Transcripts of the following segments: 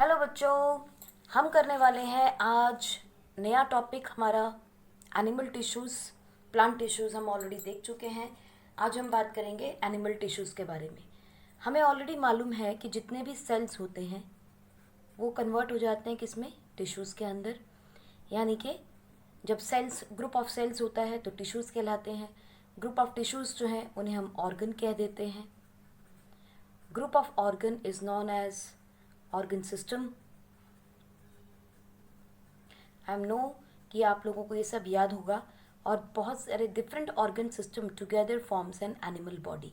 Hello बच्चों, हम करने वाले हैं आज नया टॉपिक हमारा एनिमल टिश्यूज़। प्लांट टिश्यूज़ हम ऑलरेडी देख चुके हैं। आज हम बात करेंगे एनिमल टिश्यूज़ के बारे में। हमें ऑलरेडी मालूम है कि जितने भी सेल्स होते हैं वो कन्वर्ट हो जाते हैं किसमें, टिश्यूज़ के अंदर। यानी कि जब सेल्स ग्रुप ऑफ सेल्स होता है तो टिश्यूज़ कहलाते हैं। ग्रुप ऑफ टिश्यूज़ जो हैं उन्हें हम ऑर्गन कह देते हैं। Group of organ is known as organ system. I am know कि आप लोगों को ये सब याद होगा। और बहुत सारे different organ system together forms an animal body.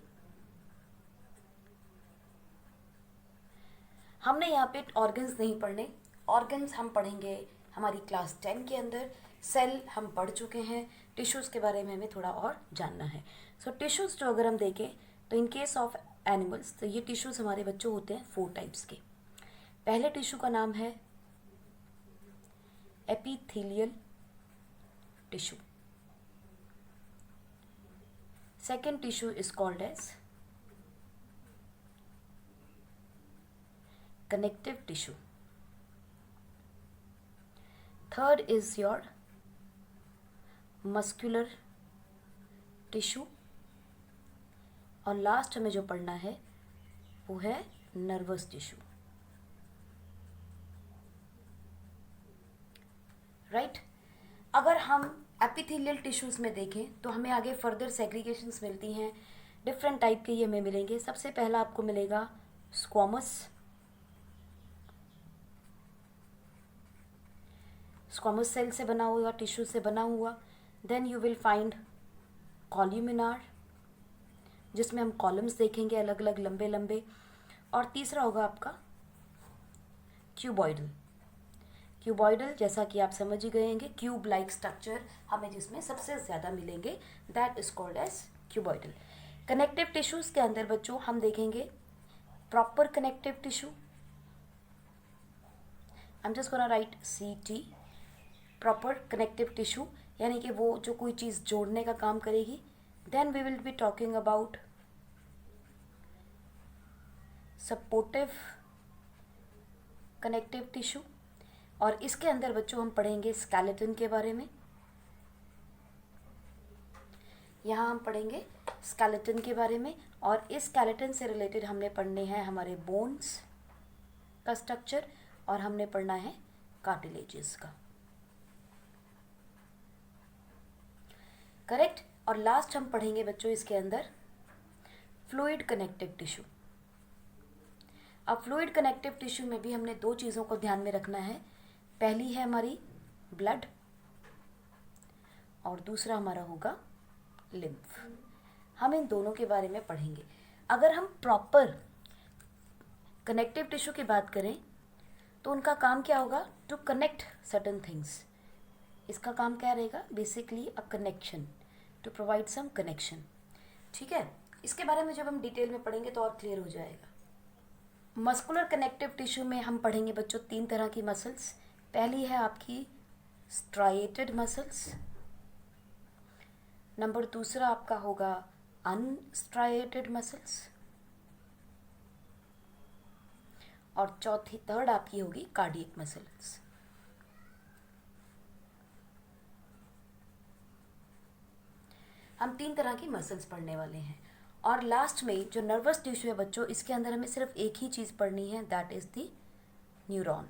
हमने यहाँ पे ऑर्गन्स नहीं पढ़ने, ऑर्गन्स हम पढ़ेंगे हमारी क्लास 10 के अंदर। सेल हम पढ़ चुके हैं, टिश्यूज़ के बारे में हमें थोड़ा और जानना है। सो टिश्यूज़ जो अगर हम देखें तो इन केस ऑफ एनिमल्स तो ये टिश्यूज़ हमारे बच्चों होते हैं 4 टाइप्स के। पहले टिश्यू का नाम है epithelial tissue. Second tissue is called as connective tissue. Third is your muscular tissue. और लास्ट हमें जो पढ़ना है वो है नर्वस टिश्यू। राइट। अगर हम एपिथेलियल टिश्यूज़ में देखें तो हमें आगे फर्दर सेग्रीगेशंस मिलती हैं, डिफरेंट टाइप के ये हमें मिलेंगे। सबसे पहला आपको मिलेगा स्क्वामस। स्क्वामस सेल से बना हुआ, टिश्यू से बना हुआ। देन यू विल फाइंड कॉल्यूमिनार, जिसमें हम कॉलम्स देखेंगे अलग अलग लंबे लंबे। और तीसरा होगा आपका क्यूबॉइडल। क्यूबॉइडल जैसा कि आप समझ ही गए होंगे, क्यूब लाइक स्ट्रक्चर हमें जिसमें सबसे ज़्यादा मिलेंगे, that is called as cuboidal. Connective tissues के अंदर बच्चों हम देखेंगे proper connective tissue. I am just gonna write CT, proper connective tissue, यानी कि वो जो कोई चीज़ जोड़ने का काम करेगी। Then we will be talking about supportive connective tissue. और इसके अंदर बच्चों हम पढ़ेंगे स्केलेटन के बारे में। यहाँ हम पढ़ेंगे स्केलेटन के बारे में, और इस स्केलेटन से रिलेटेड हमने पढ़ने हैं हमारे बोन्स का स्ट्रक्चर, और हमने पढ़ना है कार्टिलेजेस का। करेक्ट। और लास्ट हम पढ़ेंगे बच्चों इसके अंदर फ्लूइड कनेक्टिव टिश्यू। अब फ्लूइड कनेक्टिव टिश्यू में भी हमने दो चीज़ों को ध्यान में रखना है। पहली है हमारी ब्लड और दूसरा हमारा होगा लिम्फ। हम इन दोनों के बारे में पढ़ेंगे। अगर हम प्रॉपर कनेक्टिव टिश्यू की बात करें तो उनका काम क्या होगा, टू कनेक्ट सर्टन थिंग्स। इसका काम क्या रहेगा, basically a connection, to provide some connection. ठीक है, इसके बारे में जब हम डिटेल में पढ़ेंगे तो और क्लियर हो जाएगा। मस्कुलर कनेक्टिव टिश्यू में हम पढ़ेंगे बच्चों 3 तरह की मसल्स। पहली है आपकी स्ट्राइएटेड मसल्स, नंबर दूसरा आपका होगा अनस्ट्राइएटेड मसल्स, और चौथी थर्ड आपकी होगी कार्डियक मसल्स। हम 3 तरह की मसल्स पढ़ने वाले हैं। और लास्ट में जो नर्वस टिश्यू है बच्चों, इसके अंदर हमें सिर्फ एक ही चीज़ पढ़नी है, दैट इज़ द न्यूरॉन।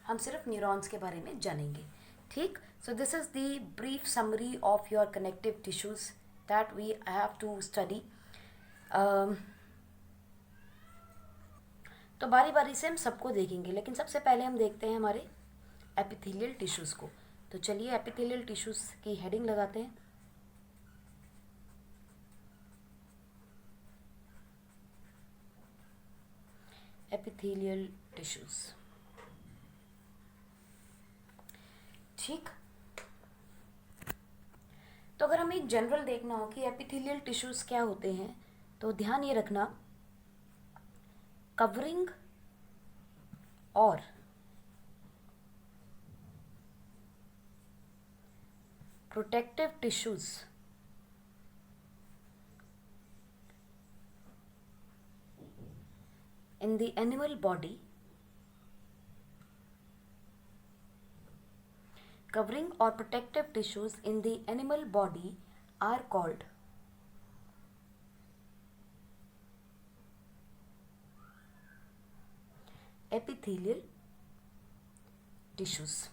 हम सिर्फ न्यूरॉन्स के बारे में जानेंगे। ठीक। So this is the brief summary of your connective tissues that we have to study. तो बारी बारी से हम सबको देखेंगे, लेकिन सबसे पहले हम देखते हैं हमारे एपिथेलियल टिश्यूज़ को। तो चलिए एपिथेलियल टिश्यूज़ की हेडिंग लगाते हैं। Epithelial tissues. ठीक। तो अगर हमें जनरल देखना हो कि एपिथेलियल टिश्यूज़ क्या होते हैं, तो ध्यान ये रखना, कवरिंग और protective tissues in the animal body covering or protective tissues in the animal body are called epithelial tissues.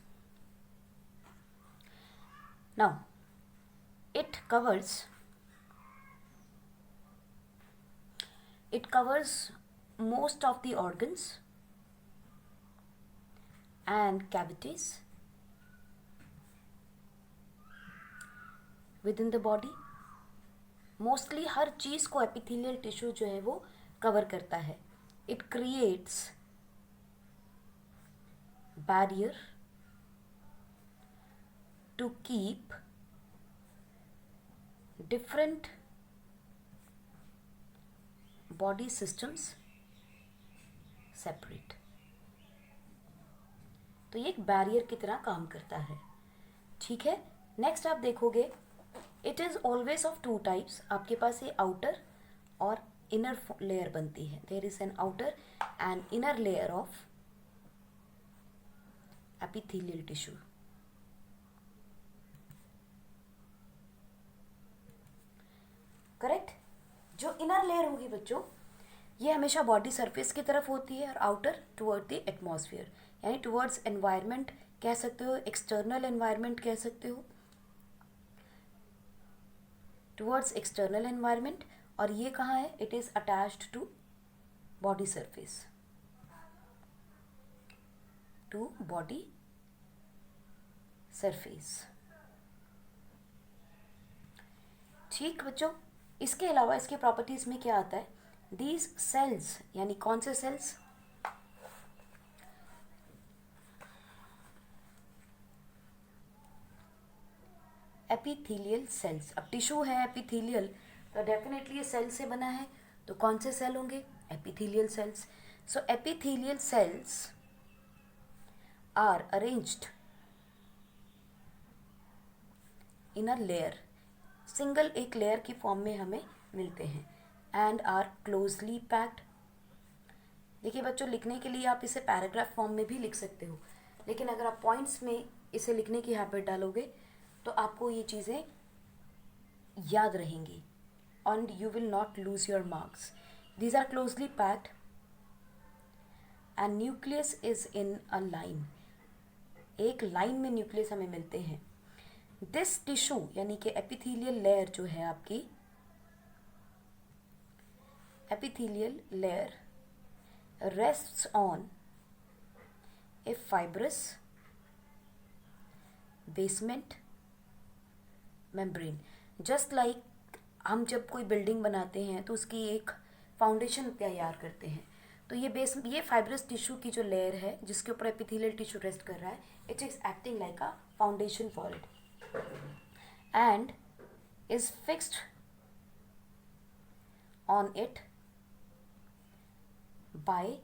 Now, it covers most of the organs and cavities within the body. Mostly हर चीज़ को epithelial tissue जो है वो cover करता है. It creates barrier to keep different body systems separate. तो ये एक बैरियर की तरह काम करता है. ठीक है. नेक्स्ट आप देखोगे it is always of two types. आपके पास ये आउटर और इनर लेयर बनती है. There is an outer and inner layer of epithelial tissue. Correct. जो इनर लेयर होगी बच्चों, ये हमेशा बॉडी सरफेस की तरफ होती है और आउटर टुवर्ड द एटमॉस्फेयर, यानी टुवर्ड्स एनवायरनमेंट कह सकते हो, एक्सटर्नल एनवायरनमेंट कह सकते हो, टुवर्ड्स एक्सटर्नल एनवायरनमेंट. और ये कहाँ है? It is attached to body surface, to body surface. ठीक बच्चों. इसके अलावा इसके प्रॉपर्टीज में क्या आता है? दीज सेल्स, यानी कौन से सेल्स? Epithelial cells. अब टिश्यू है एपिथेलियल, तो डेफिनेटली ये सेल से बना है. तो कौन से सेल होंगे? Epithelial cells. So epithelial cells are arranged in a layer. Single एक लेयर की फॉर्म में हमें मिलते हैं. And are closely packed. देखिए बच्चों, लिखने के लिए आप इसे पैराग्राफ फॉर्म में भी लिख सकते हो, लेकिन अगर आप पॉइंट्स में इसे लिखने की हैबिट डालोगे तो आपको ये चीज़ें याद रहेंगी and you will not lose your marks. These are closely packed and nucleus is in a line. एक लाइन में न्यूक्लियस हमें मिलते हैं. दिस टिश्यू यानी कि एपिथेलियल लेयर जो है आपकी, epithelial layer rests on a fibrous basement membrane. Just like हम जब कोई बिल्डिंग बनाते हैं तो उसकी एक फाउंडेशन तैयार करते हैं, तो ये फाइब्रस टिश्यू की जो लेयर है जिसके ऊपर एपिथेलियल टिश्यू रेस्ट कर रहा है, it is acting like a foundation for it and is fixed on it by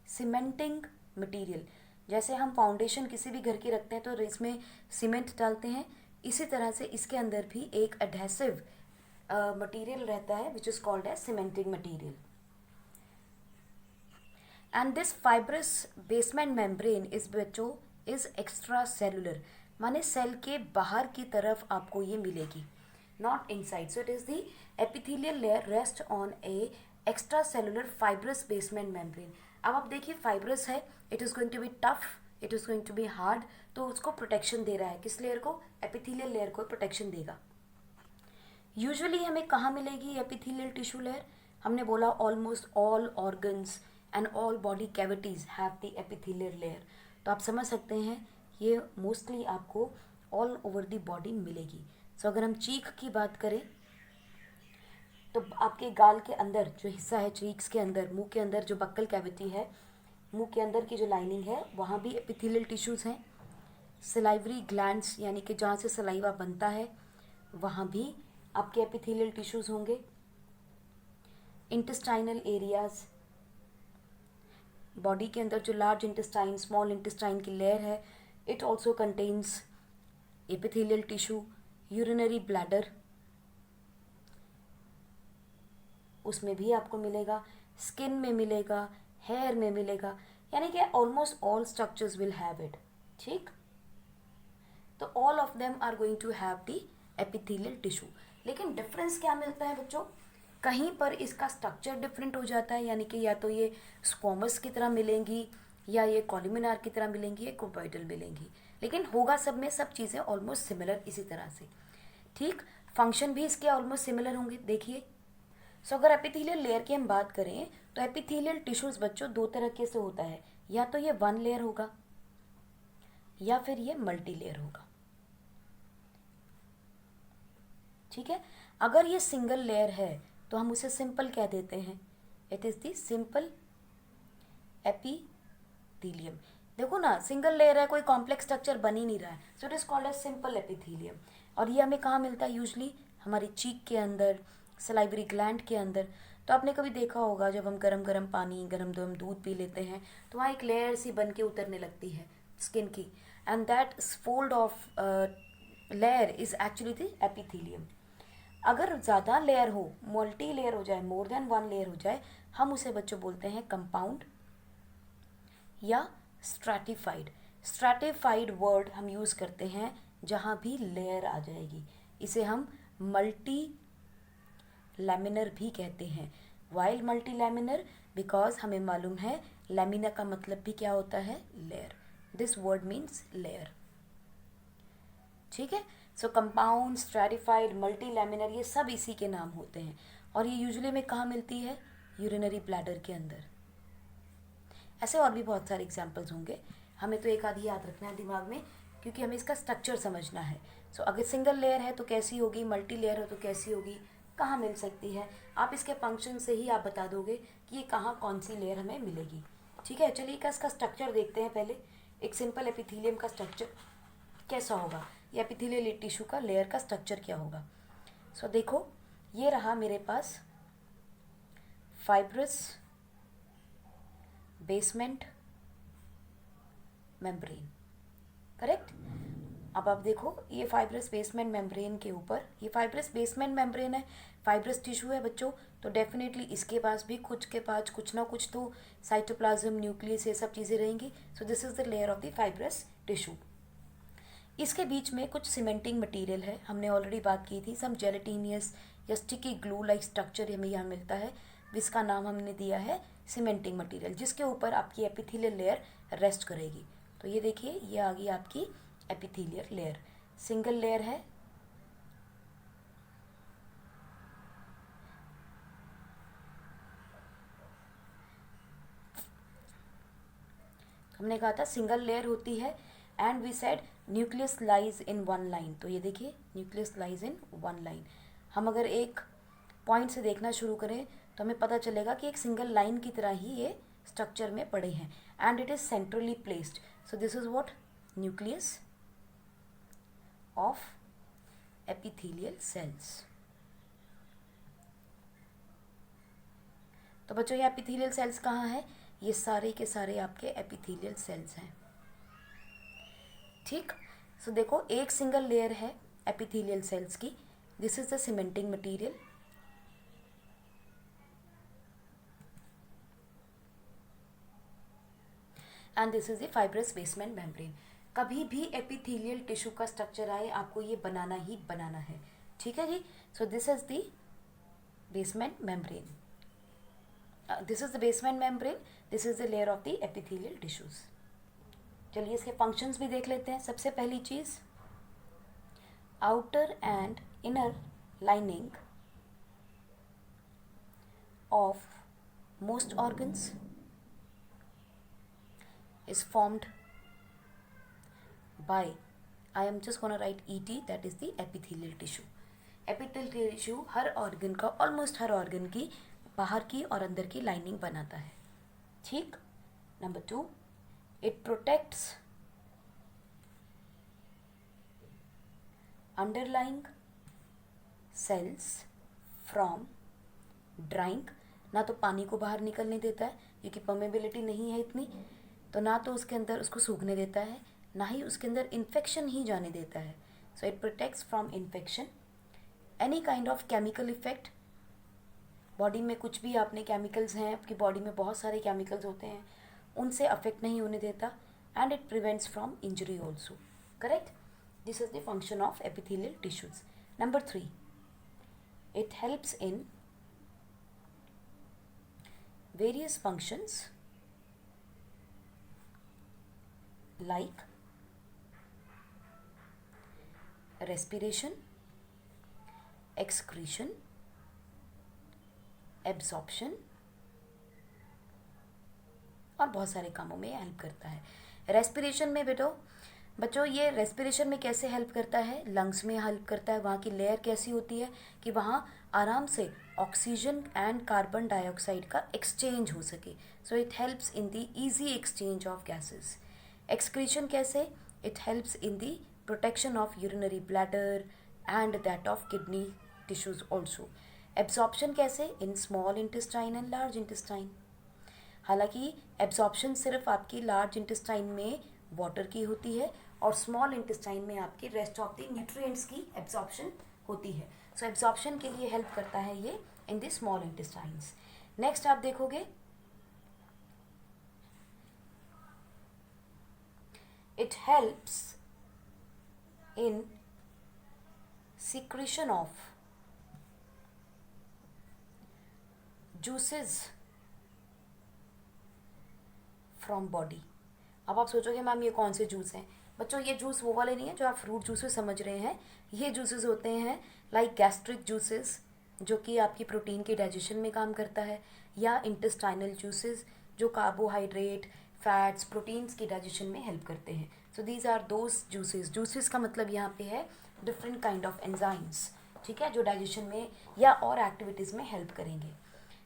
cementing material. जैसे हम फाउंडेशन किसी भी घर की रखते हैं तो इसमें सीमेंट डालते हैं, इसी तरह से इसके अंदर भी एक एडहेसिव मटेरियल रहता है which is called as cementing material. And this fibrous basement membrane is extra cellular, माने सेल के बाहर की तरफ आपको ये मिलेगी, not inside. So it is the epithelial layer rest on a extra cellular fibrous basement membrane. अब आप देखिए फाइब्रस है, it is going to be tough, it is going to be hard, तो उसको प्रोटेक्शन दे रहा है. किस लेयर को? एपिथेलियल लेयर को प्रोटेक्शन देगा. यूजुअली हमें कहाँ मिलेगी एपिथेलियल टिश्यू लेयर? हमने बोला almost all organs and all body cavities have the epithelial layer. तो आप समझ सकते हैं ये मोस्टली आपको ऑल ओवर द बॉडी मिलेगी. सो अगर हम चीक की बात करें तो आपके गाल के अंदर जो हिस्सा है, चीक्स के अंदर, मुंह के अंदर जो बक्कल कैविटी है, मुंह के अंदर की जो लाइनिंग है, वहाँ भी एपिथेलियल टिश्यूज़ हैं. सलाइवरी ग्लैंड्स यानी कि जहाँ से सलाइवा बनता है वहाँ भी आपके एपिथेलियल टिश्यूज होंगे. इंटेस्टाइनल एरियाज, बॉडी के अंदर जो लार्ज इंटेस्टाइन, स्मॉल इंटेस्टाइन की लेयर है, it also contains epithelial tissue. Urinary bladder, उसमें भी आपको मिलेगा. स्किन में मिलेगा, हेयर में मिलेगा, यानी कि almost all structures will have it. ठीक, तो all of them are going to have the epithelial tissue. लेकिन डिफरेंस क्या मिलता है बच्चों, कहीं पर इसका स्ट्रक्चर डिफरेंट हो जाता है, यानी कि या तो ये स्क्वोमस की तरह मिलेंगी या ये कॉलमिनार की तरह मिलेंगी या क्यूबॉइडल मिलेंगी, लेकिन होगा सब में सब चीज़ें ऑलमोस्ट सिमिलर इसी तरह से। ठीक, फंक्शन भी इसके ऑलमोस्ट सिमिलर होंगे। देखिए, सो अगर एपिथेलियल लेयर की हम बात करें तो एपिथेलियल टिश्यूज बच्चों दो तरीके से होता है, या तो ये वन लेयर होगा या फिर ये मल्टी लेयर होगा। ठीक है, अगर ये सिंगल लेयर है तो हम उसे सिंपल कह देते हैं, it is the simple epithelium. देखो ना, सिंगल लेयर है, कोई कॉम्प्लेक्स स्ट्रक्चर बन ही नहीं रहा है, so it is called as simple epithelium. और ये हमें कहाँ मिलता है, यूजली हमारी चीक के अंदर, सलाइवरी ग्लैंड के अंदर। तो आपने कभी देखा होगा जब हम गरम गरम पानी, गरम गरम दूध पी लेते हैं तो वहाँ एक लेयर सी बन के उतरने लगती है स्किन की, and that fold of layer is actually the epithelium. अगर ज़्यादा लेयर हो, मल्टी लेयर हो जाए, मोर देन वन लेयर हो जाए, हम उसे बच्चों बोलते हैं कंपाउंड या स्ट्रैटिफाइड। स्ट्रैटिफाइड वर्ड हम यूज़ करते हैं जहाँ भी लेयर आ जाएगी, इसे हम मल्टी लैमिनर भी कहते हैं। वाइल मल्टी लैमिनर, बिकॉज हमें मालूम है लैमिना का मतलब भी क्या होता है, layer. This word means layer. ठीक है, सो कंपाउंड, स्ट्रैटिफाइड, मल्टी लैमिनर, ये सब इसी के नाम होते हैं। और ये यूजुअली में कहाँ मिलती है, यूरिनरी ब्लैडर के अंदर। ऐसे और भी बहुत सारे एग्जाम्पल्स होंगे, हमें तो एक आधी याद रखना है दिमाग में, क्योंकि हमें इसका स्ट्रक्चर समझना है। सो अगर सिंगल लेयर है तो कैसी होगी, मल्टी लेयर हो तो कैसी होगी, कहाँ मिल सकती है, आप इसके फंक्शन से ही आप बता दोगे कि ये कहाँ कौन सी लेयर हमें मिलेगी। ठीक है, चलिए इसका स्ट्रक्चर देखते हैं पहले। एक सिंपल एपिथेलियम का स्ट्रक्चर कैसा होगा, या एपिथेलियल टिश्यू का लेयर का स्ट्रक्चर क्या होगा। सो देखो, ये रहा मेरे पास फाइब्रस बेसमेंट मेम्ब्रेन, करेक्ट। अब आप देखो, ये फाइब्रस बेसमेंट मेम्ब्रेन के ऊपर, ये फाइब्रस बेसमेंट मेम्ब्रेन है, फाइब्रस टिश्यू है बच्चों, तो डेफिनेटली इसके पास भी कुछ ना कुछ तो साइटोप्लाज्म, न्यूक्लियस, ये सब चीज़ें रहेंगी। सो this is the layer of the fibrous tissue. इसके बीच में कुछ सीमेंटिंग मटेरियल है, हमने ऑलरेडी बात की थी, सम जेलेटिनियस या स्टिकी ग्लू लाइक स्ट्रक्चर हमें यहाँ मिलता है, जिसका नाम हमने दिया है सीमेंटिंग मटेरियल, जिसके ऊपर आपकी एपिथेलियल लेयर रेस्ट करेगी। तो ये देखिए, ये आ गई आपकी एपिथेलियल लेयर, सिंगल लेयर है, हमने कहा था सिंगल लेयर होती है, and we said nucleus lies in one line. तो ये देखिए, nucleus lies in one line. हम अगर एक पॉइंट से देखना शुरू करें तो हमें पता चलेगा कि एक सिंगल लाइन की तरह ही ये स्ट्रक्चर में पड़े हैं, and it is centrally placed. So this is what, nucleus of epithelial cells. तो बच्चों, ये एपिथेलियल सेल्स कहाँ हैं, ये सारे के सारे आपके एपिथेलियल सेल्स हैं। ठीक, सो देखो, एक सिंगल लेयर है एपिथेलियल सेल्स की, this is the cementing material, and this is the fibrous basement membrane. कभी भी एपिथेलियल टिश्यू का स्ट्रक्चर आए, आपको ये बनाना ही बनाना है। ठीक है जी, so this is the basement membrane, this is the basement membrane, this is the layer of the epithelial tissues. चलिए इसके फंक्शंस भी देख लेते हैं। सबसे पहली चीज, outer and inner lining of most organs is formed by, I am just gonna write ET, that is the epithelial tissue. Epithelial tissue her organ का, ऑलमोस्ट हर ऑर्गन की बाहर की और अंदर की लाइनिंग बनाता है। ठीक, number 2, it protects underlying cells from drying. ना तो पानी को बाहर निकलने देता है, क्योंकि परमेबिलिटी नहीं है इतनी, तो ना तो उसके अंदर उसको सूखने देता है, ना ही उसके अंदर इन्फेक्शन ही जाने देता है। So it protects from infection, any kind of chemical effect body में कुछ भी आपने केमिकल्स हैं, आपकी बॉडी में बहुत सारे केमिकल्स होते हैं, उनसे अफेक्ट नहीं होने देता, and it prevents from injury also. Correct. This is the function of epithelial tissues. Number 3, it helps in various functions like respiration, excretion, absorption और बहुत सारे कामों में हेल्प करता है. रेस्पिरेशन में बच्चों ये रेस्पिरेशन में कैसे हेल्प करता है? लंग्स में हेल्प करता है. वहाँ की लेयर कैसी होती है कि वहाँ आराम से ऑक्सीजन एंड कार्बन डाइऑक्साइड का एक्सचेंज हो सके. So it helps in the easy exchange of gases. Excretion कैसे? It helps in the protection of urinary bladder and that of kidney tissues also. Absorption कैसे? In small intestine and large intestine. हालांकि absorption सिर्फ आपकी large intestine में water की होती है और स्मॉल इंटेस्टाइन में आपकी रेस्ट ऑफ द न्यूट्रिएंट्स की एब्जॉर्प्शन होती है. सो एब्जॉर्प्शन के लिए हेल्प करता है ये in the small intestines. Next आप देखोगे it helps in secretion of juices from body. अब आप सोचोगे मैम ये कौन से जूस हैं? बच्चों ये जूस वो वाले नहीं है जो आप फ्रूट जूसेस समझ रहे हैं. ये जूसेस होते हैं लाइक गैस्ट्रिक जूसेस जो कि आपकी प्रोटीन के डाइजेशन में काम करता है, या इंटेस्टाइनल जूसेस जो कार्बोहाइड्रेट, फैट्स, प्रोटीन्स की डाइजेशन में हेल्प करते हैं. So these are those juices. Juices का मतलब यहाँ पे है डिफरेंट काइंड ऑफ एंजाइम्स, ठीक है, जो डाइजेशन में या और एक्टिविटीज़ में हेल्प करेंगे.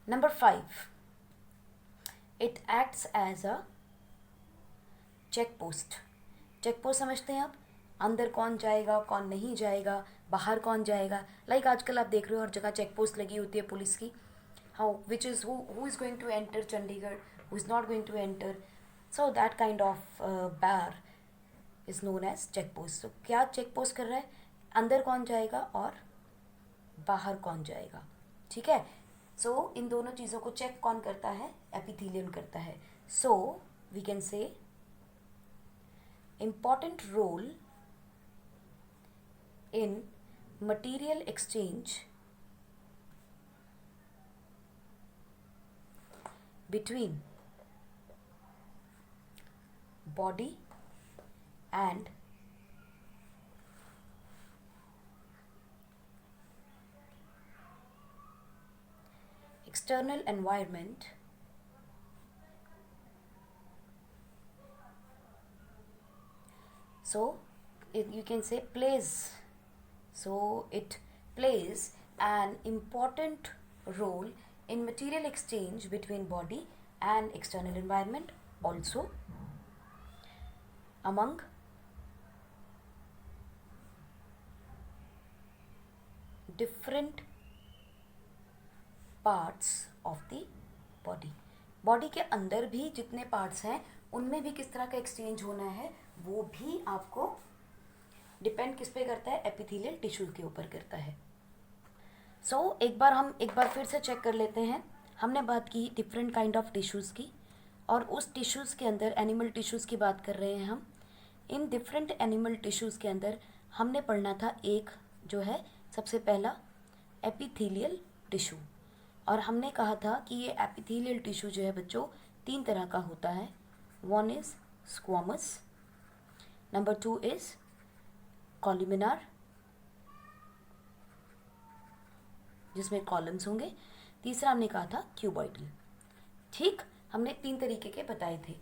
Number 5, it acts as a check post. Check post समझते हैं आप? अंदर कौन जाएगा, कौन नहीं जाएगा, बाहर कौन जाएगा. लाइक आजकल आप देख रहे हो हर जगह चेक पोस्ट लगी होती है पुलिस की. How which is who is going to enter Chandigarh, who is not going to enter. So that kind of bar is known as check post. तो क्या चेक पोस्ट कर रहा है? अंदर कौन जाएगा और बाहर कौन जाएगा, ठीक है. सो इन दोनों चीज़ों को चेक कौन करता है? एपिथेलियम करता है. So we can say important role in material exchange between body and external environment. So you can say plays. So it plays an important role in material exchange between body and external environment, also among different parts of the body. Body के अंदर भी जितने parts हैं उनमें भी किस तरह का एक्सचेंज होना है वो भी आपको डिपेंड किस पे करता है? एपिथेलियल टिश्यू के ऊपर करता है. सो एक बार फिर से चेक कर लेते हैं. हमने बात की डिफरेंट काइंड ऑफ टिश्यूज़ की, और उस टिश्यूज़ के अंदर एनिमल टिश्यूज़ की बात कर रहे हैं हम. इन डिफरेंट एनिमल टिश्यूज़ के अंदर हमने पढ़ना था एक जो है सबसे पहला एपिथेलियल टिश्यू. और हमने कहा था कि ये एपिथेलियल टिश्यू जो है बच्चों 3 तरह का होता है. 1 इज़ स्क्वामस, नंबर 2 इज़ कॉलमिनार जिसमें कॉलम्स होंगे, तीसरा हमने कहा था क्यूबॉइडल. ठीक, हमने 3 तरीके के बताए थे.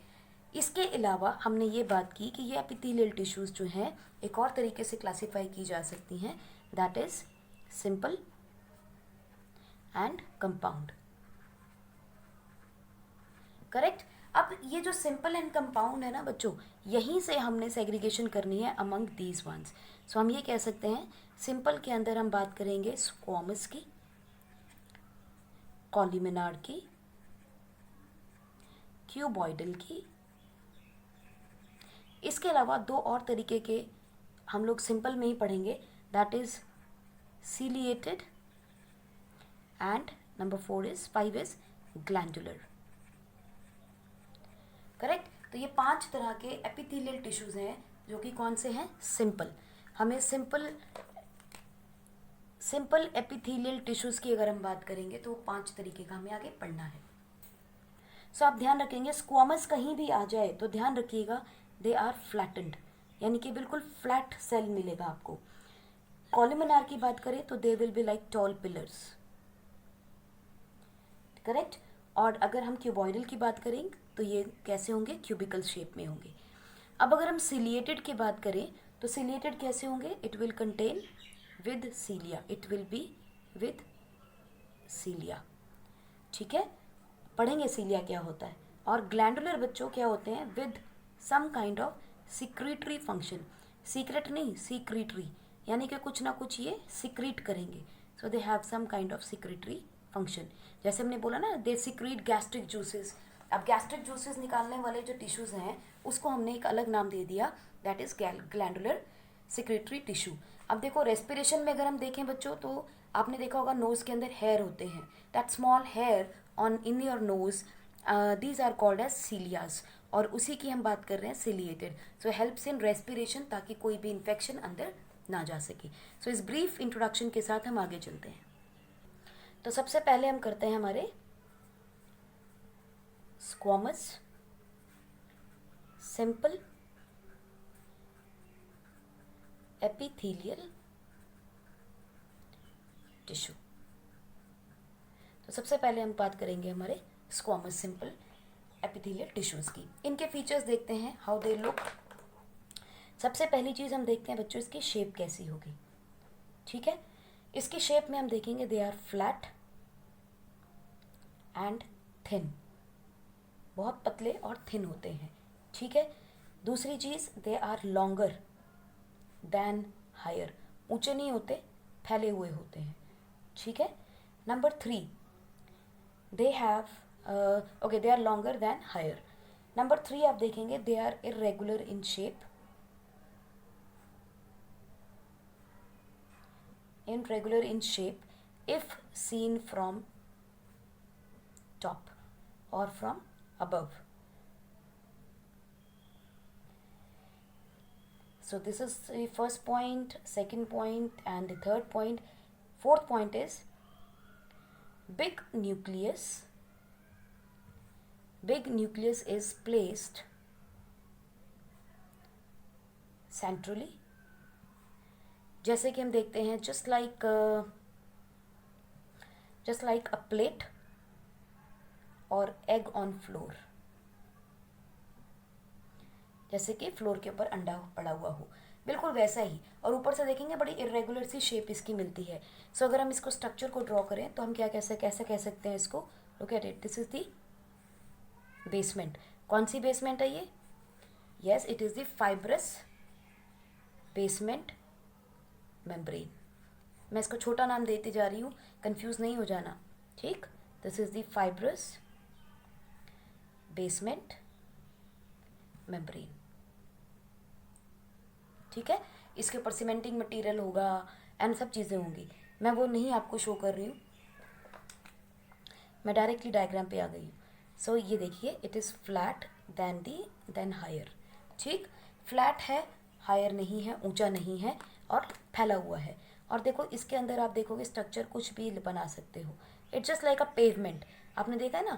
इसके अलावा हमने ये बात की कि ये एपिथेलियल टिश्यूज़ जो हैं एक और तरीके से क्लासीफाई की जा सकती हैं, that is simple and compound. Correct. अब ये जो सिंपल एंड कंपाउंड है ना बच्चों, यहीं से हमने सेग्रीगेशन करनी है अमंग दीज वंस. सो हम ये कह सकते हैं सिंपल के अंदर हम बात करेंगे स्क्वामस की, कॉलमिनार की, क्यूबॉइडल की. इसके अलावा 2 और तरीके के हम लोग सिंपल में ही पढ़ेंगे, that is ciliated and number 5 is glandular. Correct. तो ये 5 तरह के एपिथेलियल टिश्यूज हैं जो कि कौन से हैं, सिंपल। हमें सिंपल एपिथेलियल टिश्यूज की अगर हम बात करेंगे तो 5 तरीके का हमें आगे पढ़ना है। सो आप ध्यान रखेंगे स्क्वामस कहीं भी आ जाए तो ध्यान रखिएगा दे आर फ्लैटेंड, यानी कि बिल्कुल फ्लैट सेल मिलेगा आपको। कॉलमनार की बात करें तो they will be like tall pillars, correct. और अगर हम क्यूबॉइडल की बात करें तो ये कैसे होंगे, क्यूबिकल शेप में होंगे। अब अगर हम सिलिएटेड की बात करें तो सिलिएटेड कैसे होंगे, it will contain with cilia, it will be with cilia, ठीक है। पढ़ेंगे सीलिया क्या होता है। और ग्लैंडुलर बच्चों क्या होते हैं, with some kind of secretory function, secret नहीं सीक्रीटरी, यानी कि कुछ ना कुछ ये सिक्रीट करेंगे। So they have some kind of secretory function. जैसे हमने बोला ना दे सिक्रीट गैस्ट्रिक जूसेस। अब गैस्ट्रिक जूसेस निकालने वाले जो टिश्यूज हैं उसको हमने एक अलग नाम दे दिया, that is glandular secretory tissue. अब देखो रेस्पिरेशन में अगर हम देखें बच्चों तो आपने देखा होगा नोज के अंदर हेयर होते हैं, that small hair on in your nose, these are called as cilias, और उसी की हम बात कर रहे हैं ciliated. So helps in respiration ताकि कोई भी इन्फेक्शन अंदर ना जा सके। सो इस ब्रीफ इंट्रोडक्शन के साथ हम आगे चलते हैं। तो सबसे पहले हम करते हैं हमारे स्क्वामस सिंपल एपिथेलियल टिश्यू। तो सबसे पहले हम बात करेंगे हमारे स्क्वामस सिंपल एपिथेलियल टिश्यूज की। इनके फीचर्स देखते हैं, हाउ दे लुक। सबसे पहली चीज़ हम देखते हैं बच्चों इसकी शेप कैसी होगी, ठीक है। इसकी शेप में हम देखेंगे they are flat and thin, बहुत पतले और थिन होते हैं, ठीक है। दूसरी चीज़ they are longer than higher, ऊंचे नहीं होते, फैले हुए होते हैं, ठीक है। Number 3 they have okay they are longer than higher. Number 3 आप देखेंगे they are irregular in shape, irregular in shape if seen from top or from above. So this is the first point, second point, and the third point. Fourth point is big nucleus. Big nucleus is placed centrally, जैसे कि हम देखते हैं just like अ plate और egg on floor, जैसे कि floor के ऊपर अंडा पड़ा हुआ हो, बिल्कुल वैसा ही। और ऊपर से देखेंगे बड़ी इरेगुलर सी शेप इसकी मिलती है। सो अगर हम इसको स्ट्रक्चर को ड्रॉ करें तो हम कैसे कह सकते हैं इसको, look at it, this is the basement. कौन सी बेसमेंट है ये, yes it is the fibrous basement membrane. मैं इसको छोटा नाम देती जा रही हूँ, कंफ्यूज नहीं हो जाना, ठीक। This is the fibrous basement membrane, ठीक है। इसके ऊपर सीमेंटिंग मटेरियल होगा एंड सब चीज़ें होंगी, मैं वो नहीं आपको शो कर रही हूँ, मैं डायरेक्टली डायग्राम पे आ गई हूँ। सो ये देखिए it is flat then higher, ठीक। फ्लैट है, हायर नहीं है, ऊंचा नहीं है और फैला हुआ है। और देखो इसके अंदर आप देखोगे स्ट्रक्चर कुछ भी बना सकते हो, it's just like a pavement. आपने देखा है ना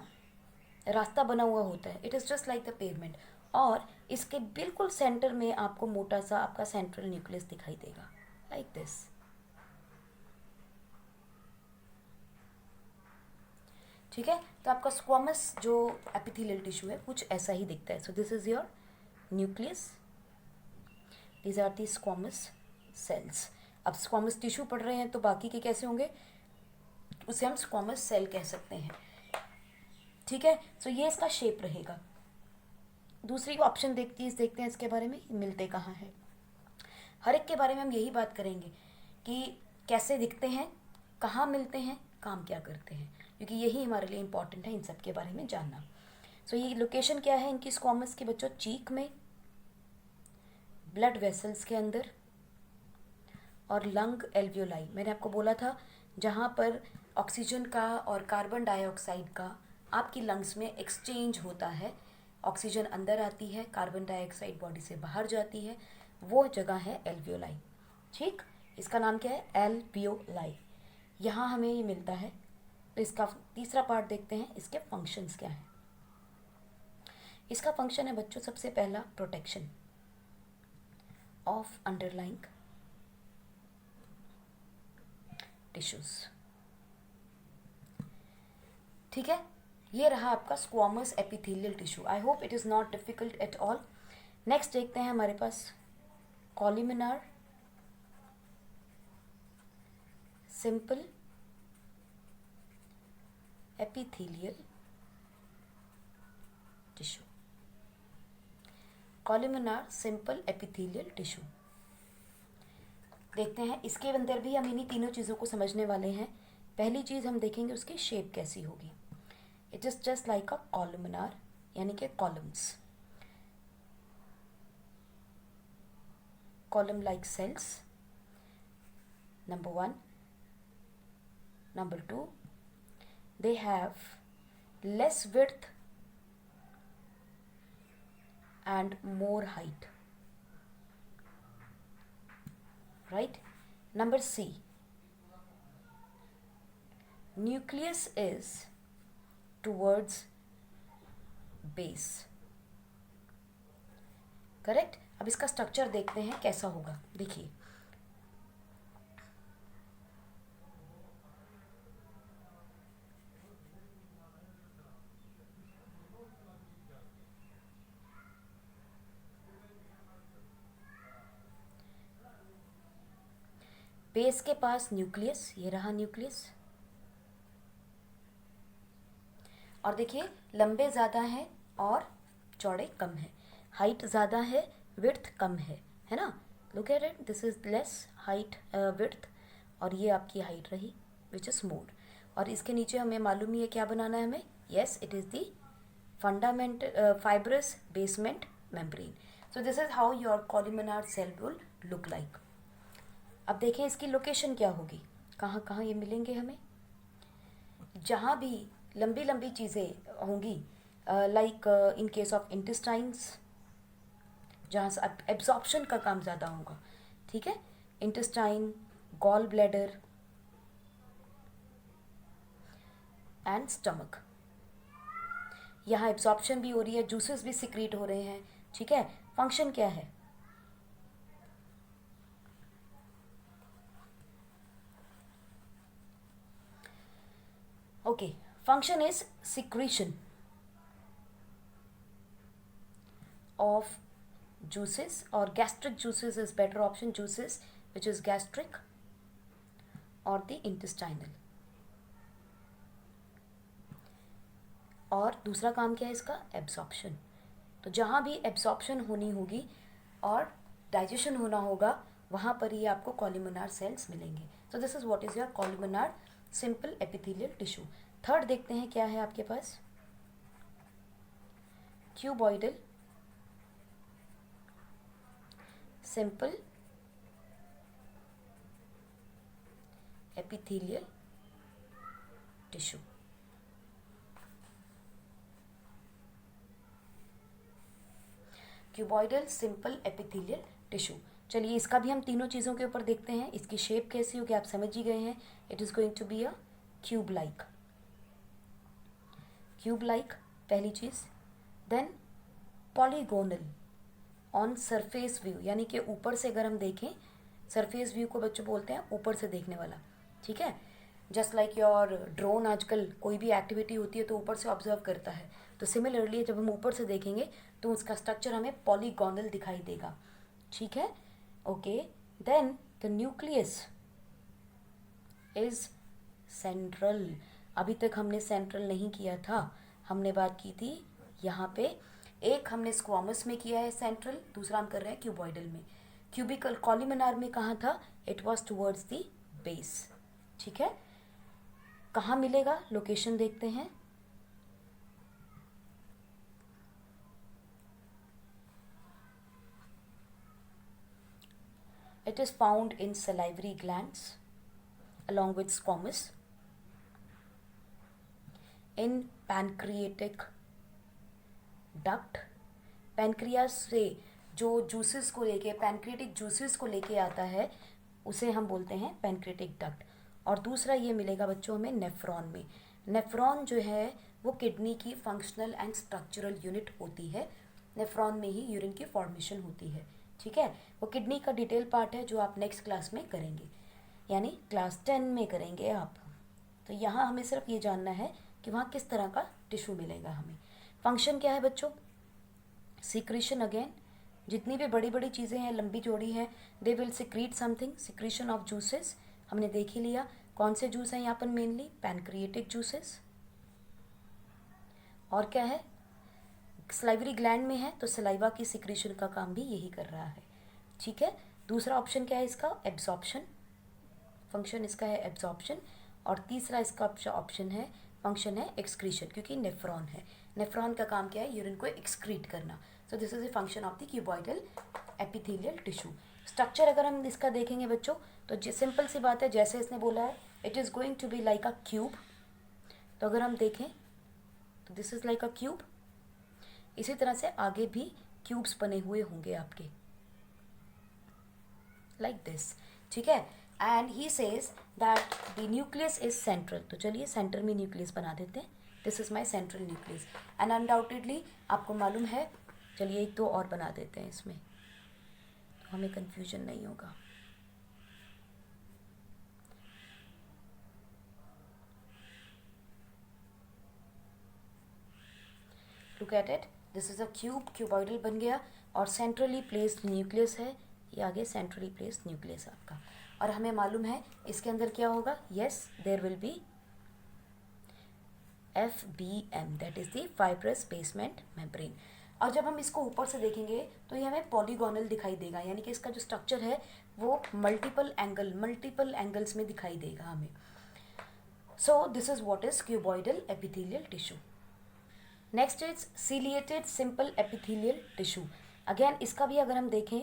रास्ता बना हुआ होता है, it is just like the pavement. और इसके बिल्कुल सेंटर में आपको मोटा सा आपका सेंट्रल न्यूक्लियस दिखाई देगा, लाइक दिस, ठीक है। तो आपका स्क्वामस जो एपिथेलियल टिश्यू है कुछ ऐसा ही दिखता है। So this is your nucleus, these are the squamous cells. अब स्क्वामस टिश्यू पढ़ रहे हैं तो बाकी के कैसे होंगे, उसे हम स्क्वामस सेल कह सकते हैं, ठीक है। सो ये इसका शेप रहेगा। दूसरी ऑप्शन देखते हैं इसके बारे में, मिलते कहाँ हैं। हर एक के बारे में हम यही बात करेंगे कि कैसे दिखते हैं, कहाँ मिलते हैं, काम क्या करते हैं, क्योंकि यही हमारे लिए इम्पॉर्टेंट है इन सब के बारे में जानना। सो ये लोकेशन क्या है इनकी स्क्वामस के बच्चों, चीक में, ब्लड वेसल्स के अंदर और लंग एल्वियोलाई। मैंने आपको बोला था जहाँ पर ऑक्सीजन का और कार्बन डाइऑक्साइड का आपकी लंग्स में एक्सचेंज होता है। ऑक्सीजन अंदर आती है, कार्बन डाइऑक्साइड बॉडी से बाहर जाती है, वो जगह है एल्वियोलाई। ठीक, इसका नाम क्या है? एल्वियोलाई। यहाँ हमें ये मिलता है। तो इसका तीसरा पार्ट देखते हैं, इसके फंक्शंस क्या हैं। इसका फंक्शन है बच्चों, सबसे पहला प्रोटेक्शन ऑफ अंडरलाइंग टिश्यूज। ठीक है, ये रहा आपका squamous epithelial tissue. I hope it is not difficult at all. Next देखते हैं हमारे पास columnar simple epithelial tissue. Columnar simple epithelial tissue देखते हैं। इसके अंदर भी हम इन्हीं तीनों चीज़ों को समझने वाले हैं। पहली चीज़ हम देखेंगे उसकी शेप कैसी होगी। It is just like a columnar, यानी कि columns, column like cells, number 1. Number 2, they have less width and more height, right? Number C, nucleus is towards base, correct. अब इसका स्ट्रक्चर देखते हैं कैसा होगा। देखिए, बेस के पास न्यूक्लियस, ये रहा न्यूक्लियस, और देखिए लंबे ज़्यादा हैं और चौड़े कम हैं। हाइट ज़्यादा है, विड्थ कम है ना। Look at it, this is less height width, और ये आपकी हाइट रही विच इज़ मोर। और इसके नीचे हमें मालूम ही है क्या बनाना है हमें। Yes, it is the fundament fibrous basement membrane. So this is how your columnar cell will look like. अब देखें इसकी लोकेशन क्या होगी, कहाँ कहाँ ये मिलेंगे हमें। जहाँ भी लंबी लंबी चीज़ें होंगी, like in case of intestines, जहाँ से एब्जॉर्प्शन का काम ज़्यादा होगा, ठीक है, intestine, gall bladder and stomach, यहाँ एब्जॉर्प्शन भी हो रही है, जूसेस भी सिक्रीट हो रहे हैं, ठीक है। फंक्शन क्या है? Okay, function is secretion of juices, or gastric juices is better option, juices which is gastric or the intestinal। और दूसरा काम क्या है इसका? एब्जॉर्प्शन। तो जहाँ भी एब्जॉर्प्शन होनी होगी और डाइजेशन होना होगा, वहाँ पर ही आपको कॉलमनार सेल्स मिलेंगे। So this is what is your columnar simple epithelial tissue. Third देखते हैं क्या है आपके पास, cuboidal simple epithelial tissue. Cuboidal simple epithelial tissue. चलिए इसका भी हम तीनों चीज़ों के ऊपर देखते हैं। इसकी शेप कैसी होगी आप समझ ही गए हैं। It is going to be a cube like, cube like पहली चीज़। Then polygonal on surface view, यानी कि ऊपर से अगर हम देखें, सरफेस व्यू को बच्चों बोलते हैं ऊपर से देखने वाला, ठीक है। जस्ट लाइक योर ड्रोन, आजकल कोई भी एक्टिविटी होती है तो ऊपर से ऑब्जर्व करता है, तो सिमिलरली जब हम ऊपर से देखेंगे तो उसका स्ट्रक्चर हमें पॉलीगोनल दिखाई देगा, ठीक है। Okay, then the nucleus is central. अभी तक हमने सेंट्रल नहीं किया था, हमने बात की थी यहाँ पे, एक हमने स्क्वामस में किया है सेंट्रल, दूसरा हम कर रहे हैं क्यूबॉइडल में। क्यूबिकल कॉलमनार में कहाँ था? It was towards the base, ठीक है। कहाँ मिलेगा? लोकेशन देखते हैं। It is found in salivary glands along with squamous, in pancreatic duct. Pancreas से जो जूसेस को लेके, पैनक्रिएटिक जूसेस को लेके आता है, उसे हम बोलते हैं पैनक्रिएटिक डक्ट। और दूसरा ये मिलेगा बच्चों हमें नेफ्रॉन में। नेफ्रॉन जो है वो किडनी की फंक्शनल एंड स्ट्रक्चरल यूनिट होती है। नेफ्रॉन में ही यूरिन की फॉर्मेशन होती है, ठीक है। वो किडनी का डिटेल पार्ट है जो आप नेक्स्ट क्लास में करेंगे, यानी क्लास 10 में करेंगे आप। तो यहाँ हमें सिर्फ ये जानना है कि वहाँ किस तरह का टिश्यू मिलेगा हमें। फंक्शन क्या है बच्चों? सिक्रीशन। अगेन जितनी भी बड़ी बड़ी चीज़ें हैं, लंबी चौड़ी हैं, they will secrete something. Secretion of juices हमने देख ही लिया। कौन से जूस हैं यहाँ पर? Mainly pancreatic juices. और क्या है? सलाइवरी ग्लैंड में है तो सलाइवा की सिक्रीशन का काम भी यही कर रहा है, ठीक है। दूसरा ऑप्शन क्या है इसका? एब्जॉर्प्शन। फंक्शन इसका है एब्जॉर्प्शन। और तीसरा इसका ऑप्शन है, फंक्शन है एक्सक्रीशन, क्योंकि नेफ्रॉन है। नेफ्रॉन का काम क्या है? यूरिन को एक्सक्रीट करना। सो this is the function of the cuboidal epithelial tissue. Structure अगर हम इसका देखेंगे बच्चों तो सिंपल सी बात है, जैसे इसने बोला है it is going to be like a cube. तो अगर हम देखें तो this is like a cube. इसी तरह से आगे भी क्यूब्स बने हुए होंगे आपके, लाइक दिस, ठीक है। And he says that the nucleus is central. तो चलिए सेंटर में न्यूक्लियस बना देते हैं। This is my central nucleus and undoubtedly आपको मालूम है। चलिए एक दो और बना देते हैं इसमें, तो हमें कंफ्यूजन नहीं होगा। Look at it, this is a cube, cuboidal बन गया और सेंट्रली प्लेस्ड न्यूक्लियस है। ये आगे सेंट्रली प्लेस्ड न्यूक्लियस आपका। और हमें मालूम है इसके अंदर क्या होगा? Yes, there will be FBM, that is the fibrous basement membrane. और जब हम इसको ऊपर से देखेंगे तो ये हमें पॉलीगोनल दिखाई देगा, यानी कि इसका जो स्ट्रक्चर है वो मल्टीपल एंगल्स में दिखाई देगा हमें। सो this is what is cuboidal epithelial tissue. Next is ciliated simple epithelial tissue. Again इसका भी अगर हम देखें,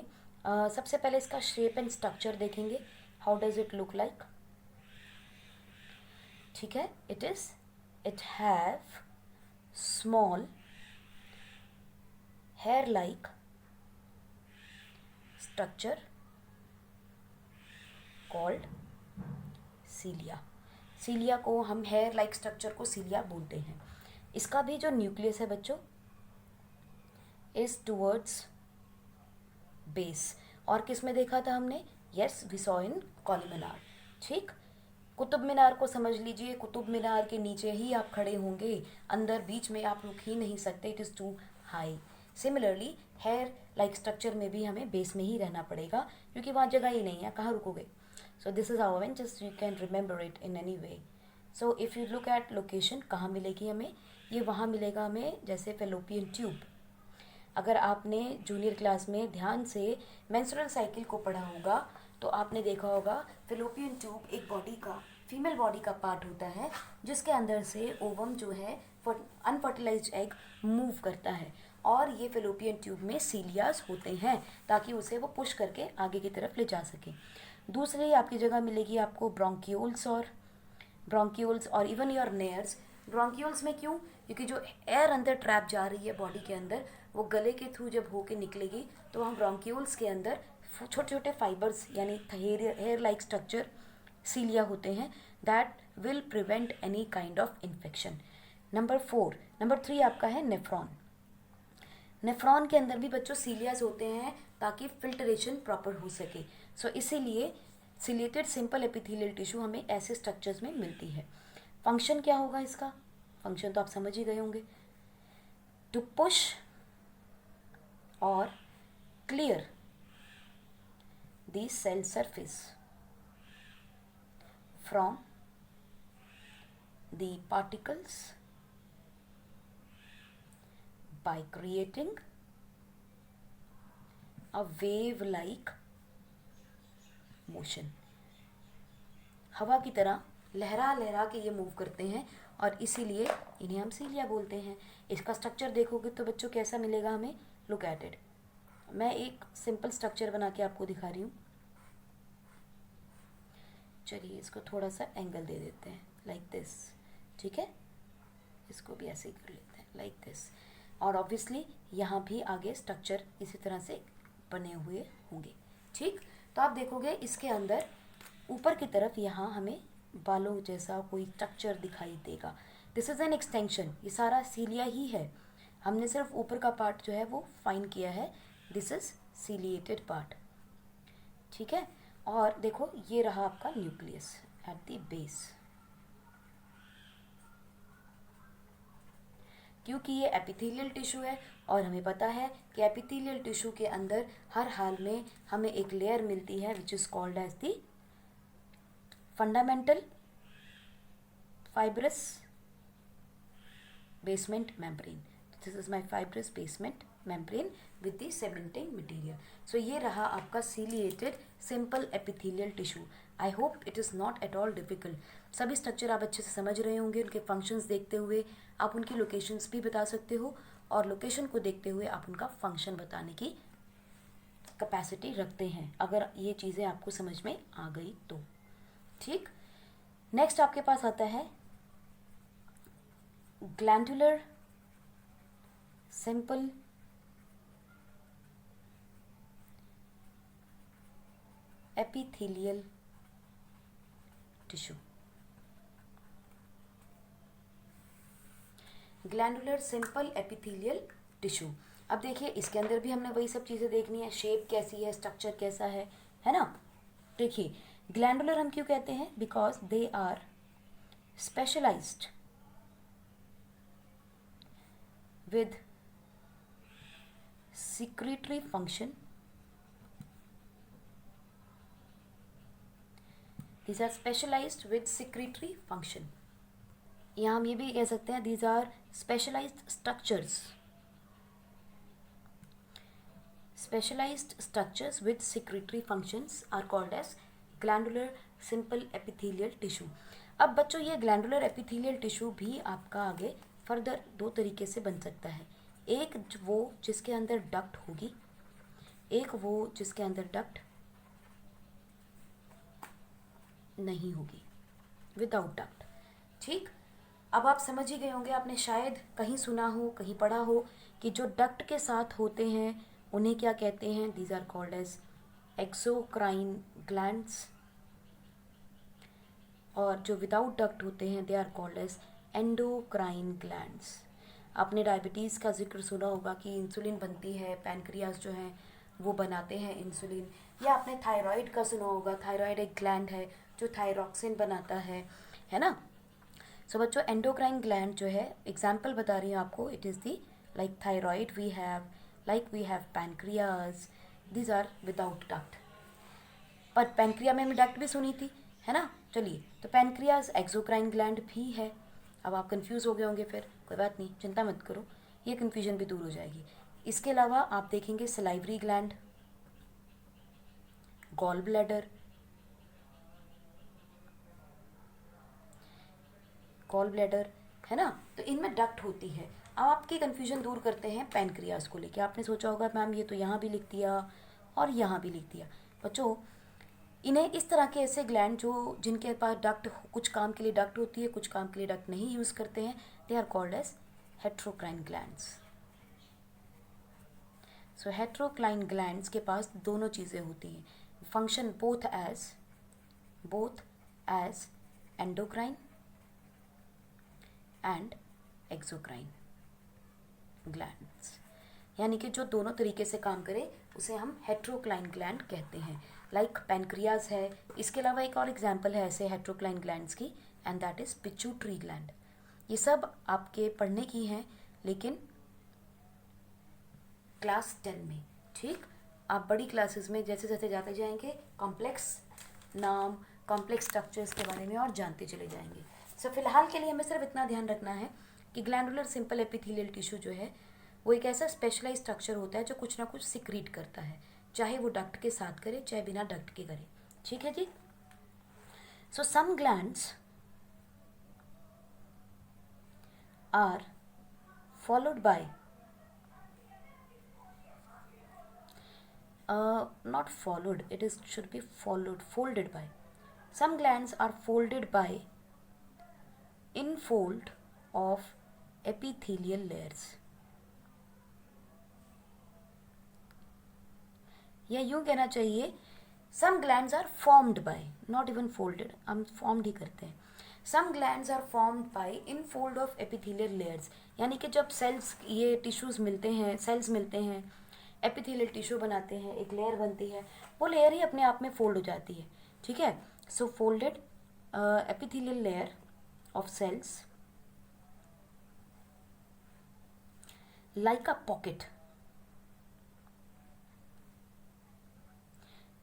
सबसे पहले इसका शेप एंड स्ट्रक्चर देखेंगे। How does it look like? ठीक है, it have small hair like structure called cilia। cilia को हम hair like structure को cilia बोलते हैं। इसका भी जो न्यूक्लियस है बच्चों is towards base। और किस में देखा था हमने? yes, we saw in कॉलीमिनार, ठीक। कुतुब मीनार को समझ लीजिए, कुतुब मीनार के नीचे ही आप खड़े होंगे, अंदर बीच में आप रुक ही नहीं सकते, it is too high. Similarly hair like structure में भी हमें बेस में ही रहना पड़ेगा, क्योंकि वहाँ जगह ही नहीं है, कहाँ रुकोगे। So this is how when just you can remember it in any way. So if you look at location, कहाँ मिलेगी हमें? ये वहाँ मिलेगा हमें जैसे फेलोपियन ट्यूब। अगर आपने जूनियर क्लास में ध्यान से मेंस्ट्रुअल साइकिल को पढ़ा होगा तो आपने देखा होगा फेलोपियन ट्यूब एक बॉडी का, फीमेल बॉडी का पार्ट होता है जिसके अंदर से ओवम जो है अनफर्टिलाइज्ड एग मूव करता है, और ये फेलोपियन ट्यूब में सीलियास होते हैं ताकि उसे वो पुश करके आगे की तरफ ले जा सके। दूसरी आपकी जगह मिलेगी आपको ब्रोंक्यूल्स और इवन योर नेयर्स। ब्रोंक्यूल्स में क्यों? क्योंकि जो एयर अंदर ट्रैप जा रही है बॉडी के अंदर, वो गले के थ्रू जब होके निकलेगी तो हम ब्रोंक्यूल्स के अंदर छोटे छोटे फाइबर्स यानी हेयर लाइक स्ट्रक्चर सीलिया होते हैं, that will prevent any kind of infection. Number 3 आपका है नेफ्रॉन। नेफ्रॉन के अंदर भी बच्चों सीलियास होते हैं ताकि फिल्टरेशन प्रॉपर हो सके। सो इसीलिए सिलेटेड सिंपल एपिथेलियल टिश्यू हमें ऐसे स्ट्रक्चर्स में मिलती है। फंक्शन क्या होगा इसका? फंक्शन तो आप समझ ही गए होंगे, टू पुश और clear the cell surface from the particles by creating a wave like motion। हवा की तरह लहरा लहरा के ये मूव करते हैं और इसीलिए इन्हें हम सीलिया बोलते हैं। इसका स्ट्रक्चर देखोगे तो बच्चों कैसा मिलेगा हमें? Look at it. मैं एक सिंपल स्ट्रक्चर बना के आपको दिखा रही हूँ। चलिए इसको थोड़ा सा एंगल दे देते हैं, लाइक दिस, ठीक है। इसको भी ऐसे ही कर लेते हैं लाइक दिस। और ऑब्वियसली यहाँ भी आगे स्ट्रक्चर इसी तरह से बने हुए होंगे। ठीक, तो आप देखोगे इसके अंदर ऊपर की तरफ यहाँ हमें बालों जैसा कोई स्ट्रक्चर दिखाई देगा। दिस इज़ एन एक्सटेंशन, ये सारा सीलिया ही है, हमने सिर्फ ऊपर का पार्ट जो है वो फाइन किया है। दिस इज सीलिएटेड पार्ट, ठीक है। और देखो ये रहा आपका न्यूक्लियस एट द बेस। क्योंकि ये एपिथेलियल टिश्यू है और हमें पता है कि एपिथेलियल टिश्यू के अंदर हर हाल में हमें एक लेयर मिलती है which is called as the fundamental fibrous basement membrane. This is my fibrous basement membrane with the cementing material. So ये रहा आपका ciliated simple epithelial tissue. I hope it is not at all difficult. सभी structure आप अच्छे से समझ रहे होंगे, उनके फंक्शंस देखते हुए आप उनकी लोकेशंस भी बता सकते हो और लोकेशन को देखते हुए आप उनका फंक्शन बताने की कैपेसिटी रखते हैं, अगर ये चीज़ें आपको समझ में आ गई तो। ठीक, नेक्स्ट आपके पास आता है glandular simple epithelial tissue. Glandular simple epithelial tissue. अब देखिए इसके अंदर भी हमने वही सब चीज़ें देखनी है, शेप कैसी है, स्ट्रक्चर कैसा है ना। देखिए ग्लैंडुलर हम क्यों कहते हैं, because they are specialized with secretory function. These are specialized with secretory function. यहाँ हम ये भी कह सकते हैं these are specialized structures. Specialized structures with secretory functions are called as glandular simple epithelial tissue. अब बच्चों ये glandular epithelial tissue भी आपका आगे फर्दर दो तरीके से बन सकता है। एक वो जिसके अंदर डक्ट होगी, एक वो जिसके अंदर डक्ट नहीं होगी, विदाउट डक्ट। ठीक, अब आप समझ ही गए होंगे, आपने शायद कहीं सुना हो, कहीं पढ़ा हो कि जो डक्ट के साथ होते हैं उन्हें क्या कहते हैं, these are called as exocrine glands, और जो विदाउट डक्ट होते हैं they are called as endocrine glands. आपने डायबिटीज़ का जिक्र सुना होगा कि इंसुलिन बनती है, पैनक्रियाज जो हैं वो बनाते हैं इंसुलिन, या आपने थायराइड का सुना होगा, थायराइड एक ग्लैंड है जो थायरॉक्सिन बनाता है ना। सो बच्चों एंडोक्राइन ग्लैंड जो है, एग्जाम्पल बता रही हूँ आपको, it is the like thyroid we have pancreas, these are without duct. पर पैनक्रिया में डक्ट भी सुनी थी, है ना। चलिए, तो पैनक्रियाज एक्सोक्राइन ग्लैंड भी है। अब आप कंफ्यूज हो गए होंगे, फिर कोई बात नहीं, चिंता मत करो, ये कंफ्यूजन भी दूर हो जाएगी। इसके अलावा आप देखेंगे सलाइवरी ग्लैंड, गॉल ब्लैडर, है ना, तो इनमें डक्ट होती है। अब आपकी कंफ्यूजन दूर करते हैं पैनक्रियाज को लेके। आपने सोचा होगा मैम ये तो यहाँ भी लिख दिया और यहाँ भी लिख दिया। बच्चों इन्हें इस तरह के ऐसे ग्लैंड जो जिनके पास डक्ट, कुछ काम के लिए डक्ट होती है, कुछ काम के लिए डक्ट नहीं यूज़ करते हैं, they are called as heterocrine glands. So heterocrine glands के पास दोनों चीज़ें होती हैं, function both as endocrine and exocrine glands, यानी कि जो दोनों तरीके से काम करे उसे हम हेट्रोक्राइन ग्लैंड कहते हैं। लाइक पैनक्रियाज है, इसके अलावा एक और एग्जाम्पल है ऐसे हेट्रोक्राइन ग्लैंड्स की, and that is pituitary gland. ये सब आपके पढ़ने की हैं लेकिन क्लास 10 में। ठीक, आप बड़ी क्लासेस में जैसे जैसे जाते जाएंगे कॉम्प्लेक्स नाम, कॉम्प्लेक्स स्ट्रक्चर्स के बारे में और जानते चले जाएंगे। सो फिलहाल के लिए हमें सिर्फ इतना ध्यान रखना है कि ग्लैंडुलर सिंपल एपिथेलियल टिश्यू जो है वो एक ऐसा स्पेशलाइज स्ट्रक्चर होता है जो कुछ ना कुछ सिक्रीट करता है, चाहे वो डक्ट के साथ करे चाहे बिना डक्ट के करे। ठीक है जी। So some glands are followed by not followed, it is should be folded by. Some glands are folded by infold of epithelial layers, या यूं कहना चाहिए some glands are formed by, not even folded, हम formed ही करते हैं। Some glands are formed by in fold of epithelial layers, यानी कि जब सेल्स, ये टिश्यूज मिलते हैं, सेल्स मिलते हैं, एपिथेलियल टिश्यू बनाते हैं, एक लेयर बनती है, वो लेयर ही अपने आप में फोल्ड हो जाती है। ठीक है, so folded epithelial layer of cells like a pocket.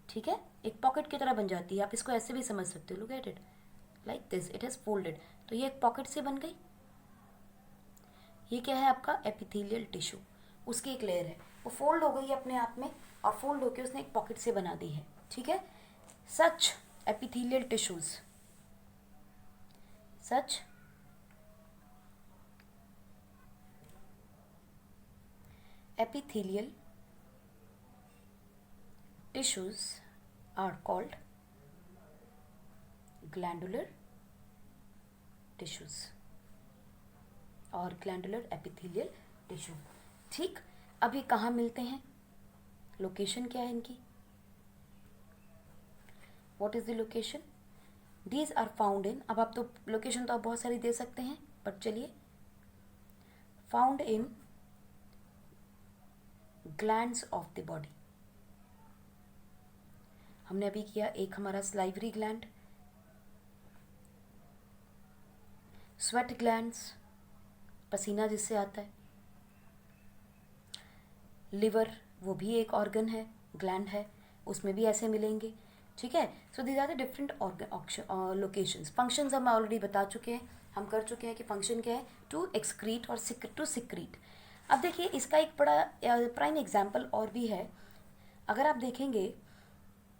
ठीक है, एक पॉकेट की तरह बन जाती है, आप इसको ऐसे भी समझ सकते हो, look at it like this, it has folded, तो ये एक पॉकेट से बन गई। ये क्या है आपका एपिथेलियल टिश्यू, उसकी एक लेयर है, वो फोल्ड हो गई है अपने आप में, और फोल्ड होकर उसने एक पॉकेट से बना दी है। ठीक है, such epithelial tissues, such epithelial tissues are called glandular tissues और glandular epithelial tissue। ठीक, अब ये कहाँ मिलते हैं, लोकेशन क्या है इनकी, what is the location, these are found in, अब आप तो लोकेशन तो आप बहुत सारी दे सकते हैं, बट चलिए, found in glands of the body. हमने अभी किया एक हमारा सलाइवरी ग्लैंड, स्वेट ग्लैंड्स, पसीना जिससे आता है, लिवर वो भी एक ऑर्गन है, ग्लैंड है, उसमें भी ऐसे मिलेंगे। ठीक है, so these are the different locations. Functions हम ऑलरेडी बता चुके हैं, हम कर चुके हैं कि फंक्शन क्या है, टू एक्सक्रीट और टू सिक्रीट। अब देखिए इसका एक बड़ा प्राइम एग्जाम्पल और भी है, अगर आप देखेंगे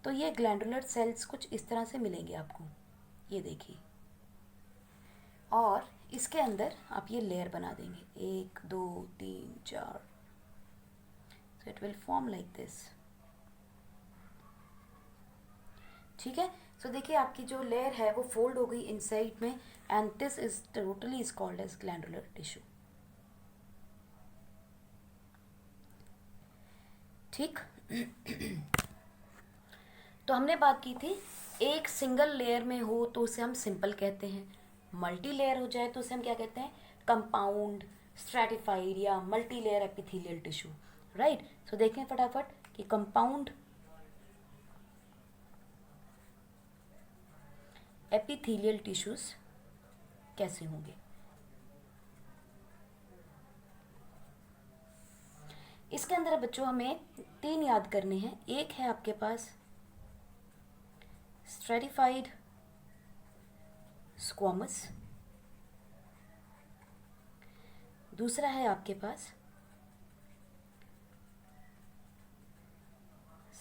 तो ये ग्लैंडुलर सेल्स कुछ इस तरह से मिलेंगे आपको, ये देखिए, और इसके अंदर आप ये लेयर बना देंगे, 1 2 3 4, so it will form like this. ठीक है, सो देखिए आपकी जो लेयर है वो फोल्ड हो गई इनसाइड में, and this is totally is called as glandular tissue. ठीक तो हमने बात की थी, एक सिंगल लेयर में हो तो उसे हम सिंपल कहते हैं, मल्टी लेयर हो जाए तो उसे हम क्या कहते हैं, कंपाउंड, स्ट्रैटिफाइड या multi layer epithelial tissue. Right, so देखें फटाफट कि कंपाउंड एपिथेलियल टिश्यूज कैसे होंगे। इसके अंदर बच्चों हमें 3 याद करने हैं, एक है आपके पास स्ट्रेटिफाइड स्क्वामस, दूसरा है आपके पास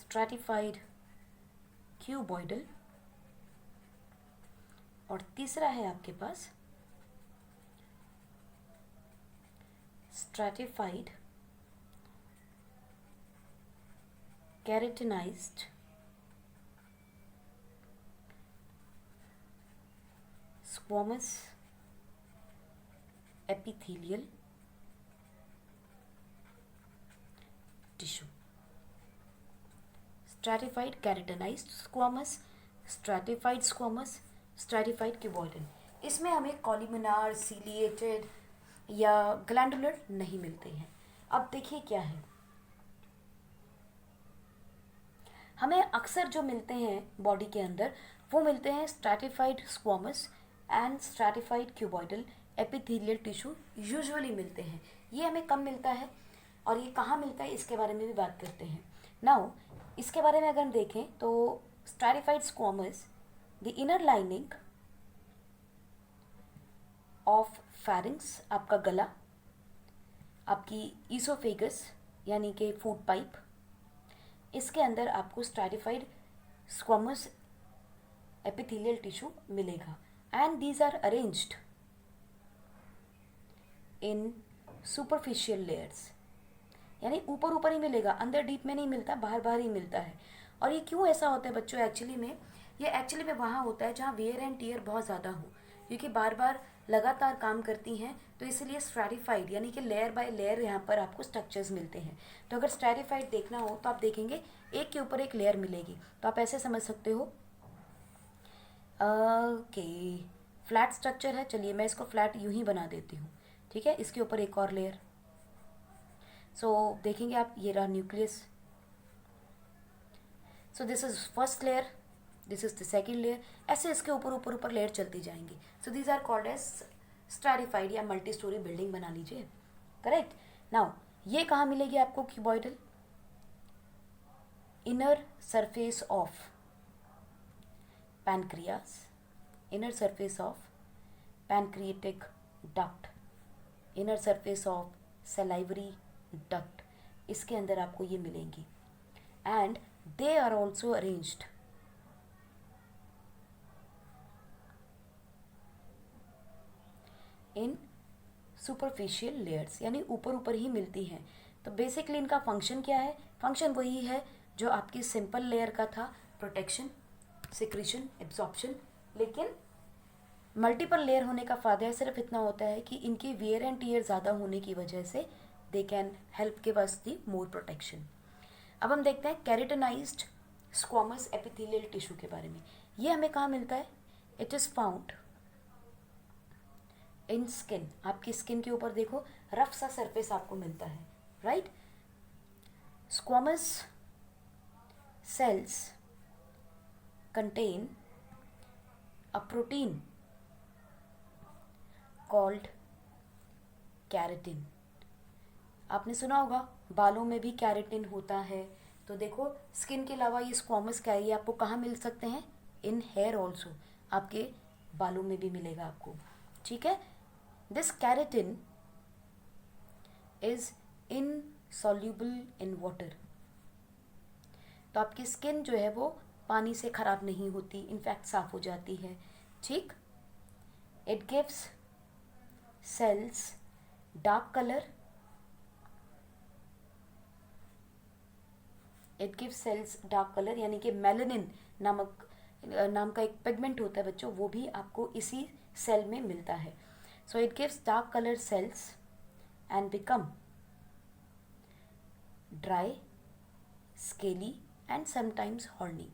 स्ट्रेटिफाइड क्यूबॉइडल, और तीसरा है आपके पास stratified keratinized squamous epithelial tissue. Stratified keratinized squamous, stratified squamous, stratified cuboidal. इसमें हमें कॉलमनार, सीलिएटेड या ग्लैंडुलर नहीं मिलते हैं। अब देखिए क्या है, हमें अक्सर जो मिलते हैं बॉडी के अंदर वो मिलते हैं stratified squamous and stratified cuboidal epithelial tissue usually मिलते हैं। ये हमें कम मिलता है, और ये कहाँ मिलता है इसके बारे में भी बात करते हैं। नाउ इसके बारे में अगर हम देखें तो stratified squamous, the inner lining of pharynx, आपका गला, आपकी ईसोफेगस यानी कि फूड पाइप, इसके अंदर आपको स्ट्रैटिफाइड स्क्वामस एपिथेलियल टिश्यू मिलेगा, and these are arranged in superficial layers, यानी ऊपर ऊपर ही मिलेगा, अंदर डीप में नहीं मिलता, बाहर बाहर ही मिलता है। और ये क्यों ऐसा होता है बच्चों, एक्चुअली में ये एक्चुअली में वहाँ होता है जहाँ वेयर एंड टीयर बहुत ज़्यादा हो, क्योंकि बार बार लगातार काम करती हैं, तो इसीलिए स्ट्रैटिफाइड यानी कि लेयर बाय लेयर यहाँ पर आपको स्ट्रक्चर्स मिलते हैं। तो अगर स्ट्रैटिफाइड देखना हो तो आप देखेंगे एक के ऊपर एक लेयर मिलेगी। तो आप ऐसे समझ सकते हो, ओके फ्लैट स्ट्रक्चर है, चलिए मैं इसको फ्लैट यूं ही बना देती हूँ, ठीक है। इसके ऊपर एक और लेयर, सो देखेंगे आप, ये रहा nucleus. So this is first layer, this is the second layer, ऐसे इसके ऊपर ऊपर ऊपर लेयर चलती जाएंगी। So these are called as stratified या मल्टी स्टोरी बिल्डिंग बना लीजिए, करेक्ट। नाउ ये कहाँ मिलेगी आपको cuboidal? Inner surface of pancreas, inner surface of pancreatic duct, inner surface of salivary duct, इसके अंदर आपको ये मिलेंगी। and they are also arranged in superficial layers, यानी ऊपर ऊपर ही मिलती हैं। तो बेसिकली इनका फंक्शन क्या है? फंक्शन वही है जो आपकी सिंपल लेयर का था, प्रोटेक्शन, सिक्रीशन, एब्जॉर्प्शन। लेकिन मल्टीपल लेयर होने का फ़ायदा सिर्फ इतना होता है कि इनकी वियर एंड टीयर ज़्यादा होने की वजह से they can help give us the more protection. अब हम देखते हैं कैरेटनाइज्ड स्क्वामस एपिथेलियल टिश्यू के बारे में। ये हमें कहाँ मिलता है? It is found in skin. आपकी स्किन के ऊपर देखो रफ सा सरफेस आपको मिलता है, right. Squamous cells contain a protein called keratin। आपने सुना होगा बालों में भी कैरेटिन होता है। तो देखो स्किन के अलावा ये स्क्वामस क्या है, ये आपको कहाँ मिल सकते हैं? इन हेयर ऑल्सो, आपके बालों में भी मिलेगा आपको, ठीक है। This keratin is insoluble in water. तो आपकी स्किन जो है वो पानी से ख़राब नहीं होती, इनफैक्ट साफ़ हो जाती है, ठीक। It gives cells dark colour, it gives cells dark colour, यानी कि मेलानिन नाम का एक पिगमेंट होता है बच्चों, वो भी आपको इसी सेल में मिलता है। So it gives dark colour cells and become dry, scaly and sometimes horny,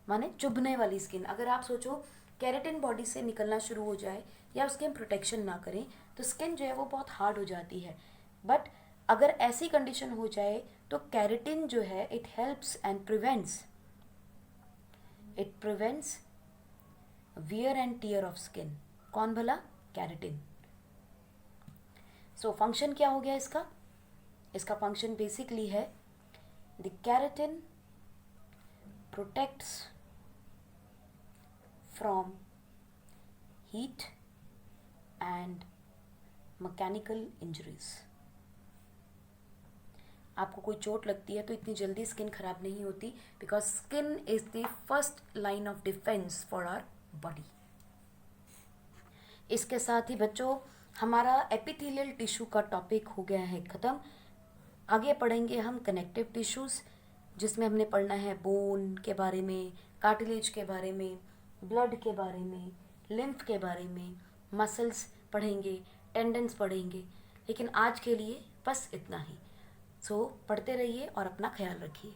माने चुभने वाली स्किन। अगर आप सोचो कैरेटिन बॉडी से निकलना शुरू हो जाए या उसके हम प्रोटेक्शन ना करें तो स्किन जो है वो बहुत हार्ड हो जाती है। बट अगर ऐसी कंडीशन हो जाए तो कैरेटिन जो है it helps and prevents wear and tear of skin. कौन भला? कैरेटिन। सो फंक्शन क्या हो गया इसका? इसका फंक्शन बेसिकली है the keratin protects from heat and mechanical injuries। आपको कोई चोट लगती है तो इतनी जल्दी स्किन खराब नहीं होती, because skin is the first line of defence for our body. इसके साथ ही बच्चों हमारा एपिथेलियल टिश्यू का टॉपिक हो गया है ख़त्म। आगे पढ़ेंगे हम कनेक्टिव टिश्यूज़, जिसमें हमने पढ़ना है बोन के बारे में, कार्टिलेज के बारे में, ब्लड के बारे में, लिम्फ के बारे में, मसल्स पढ़ेंगे, टेंडन्स पढ़ेंगे। लेकिन आज के लिए बस इतना ही। सो पढ़ते रहिए और अपना ख्याल रखिए।